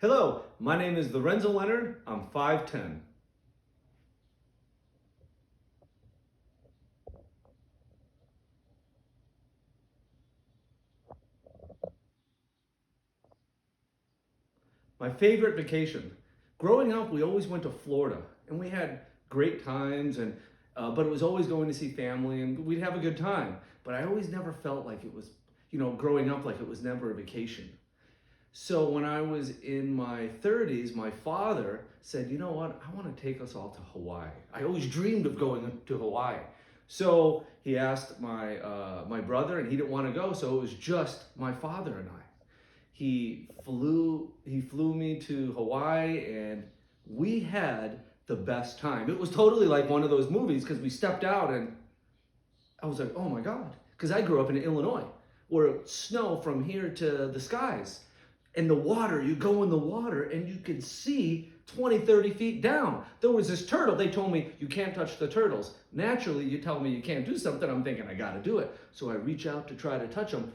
Hello, my name is Lorenzo Leonard. I'm 5'10". My favorite vacation. Growing up, we always went to Florida, and we had great times, but it was always going to see family, and we'd have a good time. But I always never felt like it was, growing up, like it was never a vacation. So when I was in my 30s, my father said, "You know what? I want to take us all to Hawaii. I always dreamed of going to Hawaii." So he asked my brother, and he didn't want to go, so it was just my father and I. He flew me to Hawaii, and we had the best time. It was totally like one of those movies because we stepped out and I was like, "Oh my God," because I grew up in Illinois where it snow from here to the skies. And the water, you go in the water and you can see 20, 30 feet down. There was this turtle. They told me, "You can't touch the turtles." Naturally, you tell me you can't do something. I'm thinking, I got to do it. So I reach out to try to touch him.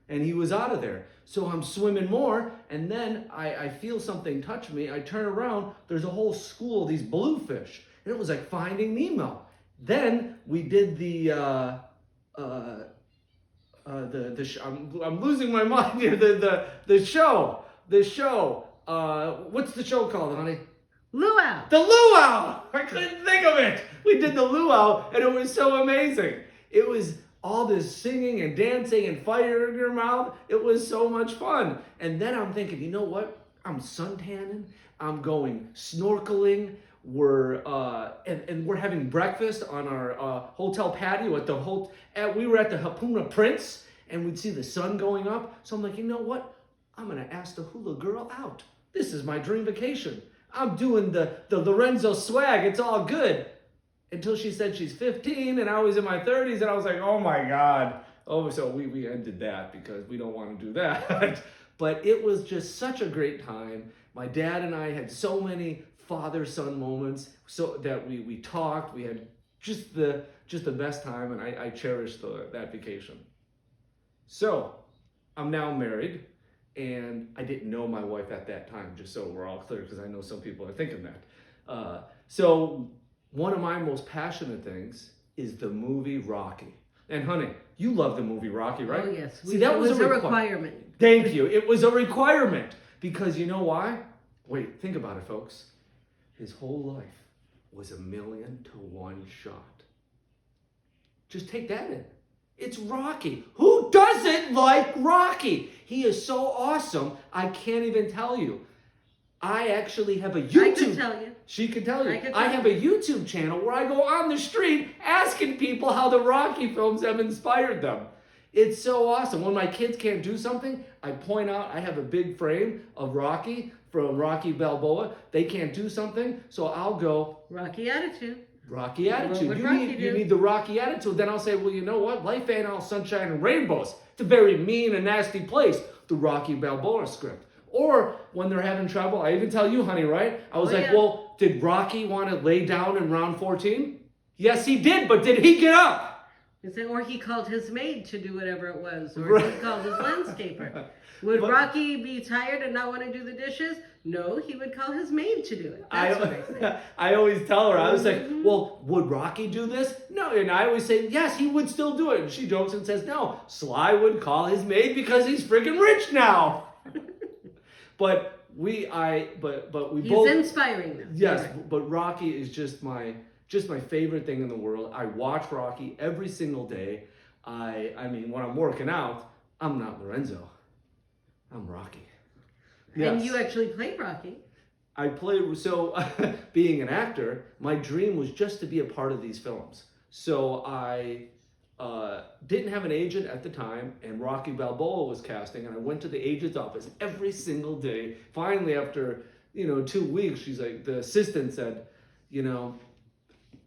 And he was out of there. So I'm swimming more, and then I feel something touch me. I turn around, there's a whole school of these bluefish. And it was like Finding Nemo. Then we did I'm losing my mind here. The show. What's the show called, honey? Luau. The luau. I couldn't think of it. We did the luau, and it was so amazing. It was all this singing and dancing and fire in your mouth. It was so much fun. And then I'm thinking, you know what? I'm suntanning. I'm going snorkeling. We're having breakfast on our hotel patio at the we were at the Hapuna Prince, and we'd see the sun going up. So I'm like, you know what? I'm gonna ask the hula girl out. This is my dream vacation. I'm doing the Lorenzo swag. It's all good. Until she said she's 15, and I was in my 30s, and I was like, oh my God. Oh, so we ended that because we don't want to do that. But it was just such a great time. My dad and I had so many father-son moments, so that we talked. We had just the best time, and I cherished that vacation. So I'm now married, and I didn't know my wife at that time, just so we're all clear, because I know some people are thinking that. So one of my most passionate things is the movie Rocky. And honey, you love the movie Rocky, right? Oh yes. See, that was a requirement. Thank you. It was a requirement. Because you know why? Wait, think about it, folks. His whole life was 1,000,000 to 1 shot. Just take that in. It's Rocky. Who doesn't like Rocky? He is so awesome. I can't even tell you. I actually have a YouTube. I can tell you. She can tell you. I can I tell have a YouTube channel where I go on the street asking people how the Rocky films have inspired them. It's so awesome. When my kids can't do something, I point out, I have a big frame of Rocky from Rocky Balboa. They can't do something, so I'll go, Rocky attitude. Rocky attitude. What You Rocky need, do? you need the Rocky attitude. Then I'll say, well, you know what? Life ain't all sunshine and rainbows. It's a very mean and nasty place. The Rocky Balboa script. Or when they're having trouble, I even tell you, honey, right? I was like, yeah. well, did Rocky want to lay down in round 14? Yes, he did, but did he get up? Or he called his maid to do whatever it was, or Right. he called his landscaper. Would Rocky be tired and not want to do the dishes? No, he would call his maid to do it. That's what I say. I always tell her, I was like, well, would Rocky do this? No, and I always say, yes, he would still do it. And she jokes and says, no, Sly would call his maid because he's freaking rich now. But we He's both. inspiring them. Yes, Right. but Rocky is just my favorite thing in the world. I watch Rocky every single day. I mean, when I'm working out, I'm not Lorenzo. I'm Rocky. Yes. And you actually played Rocky. I played, so being an actor, my dream was just to be a part of these films. So I didn't have an agent at the time, and Rocky Balboa was casting, and I went to the agent's office every single day. Finally, after 2 weeks, she's like, the assistant said,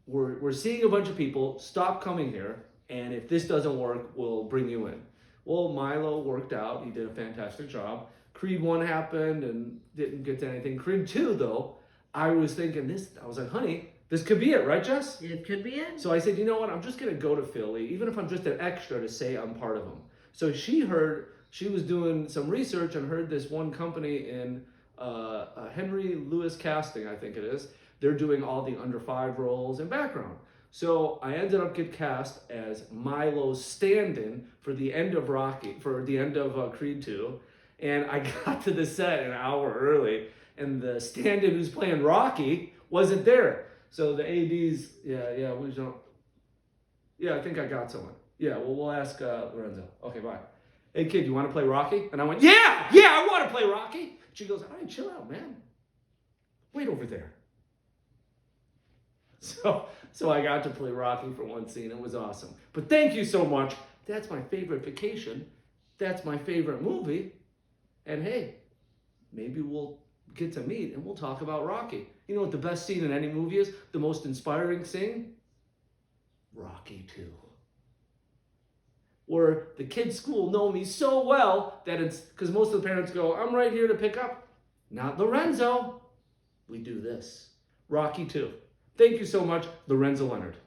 we're seeing a bunch of people. Stop coming here, and if this doesn't work, we'll bring you in. Well, Milo worked out. He did a fantastic job. Creed 1 happened and didn't get to anything. Creed 2, though, I was thinking this. I was like, honey, this could be it, right, Jess? It could be it. So I said, you know what? I'm just going to go to Philly, even if I'm just an extra, to say I'm part of them. So she heard She was doing some research and heard this one company in Henry Lewis Casting, I think it is. They're doing all the under 5 roles and background. So I ended up getting cast as Milo's stand-in for the end of Creed 2. And I got to the set an hour early, and the stand-in who's playing Rocky wasn't there. So the ADs, we don't. Yeah, I think I got someone. Yeah, well, we'll ask Lorenzo. Okay, bye. Hey, kid, you want to play Rocky? And I went, yeah, I want to play Rocky. She goes, all right, chill out, man. Wait over there. So I got to play Rocky for one scene. It was awesome. But thank you so much. That's my favorite vacation. That's my favorite movie. And hey, maybe we'll get to meet and we'll talk about Rocky. You know what the best scene in any movie is? The most inspiring scene? Rocky 2. Where the kids' school know me so well that it's, because most of the parents go, I'm right here to pick up. Not Lorenzo. We do this. Rocky 2. Thank you so much, Lorenzo Leonard.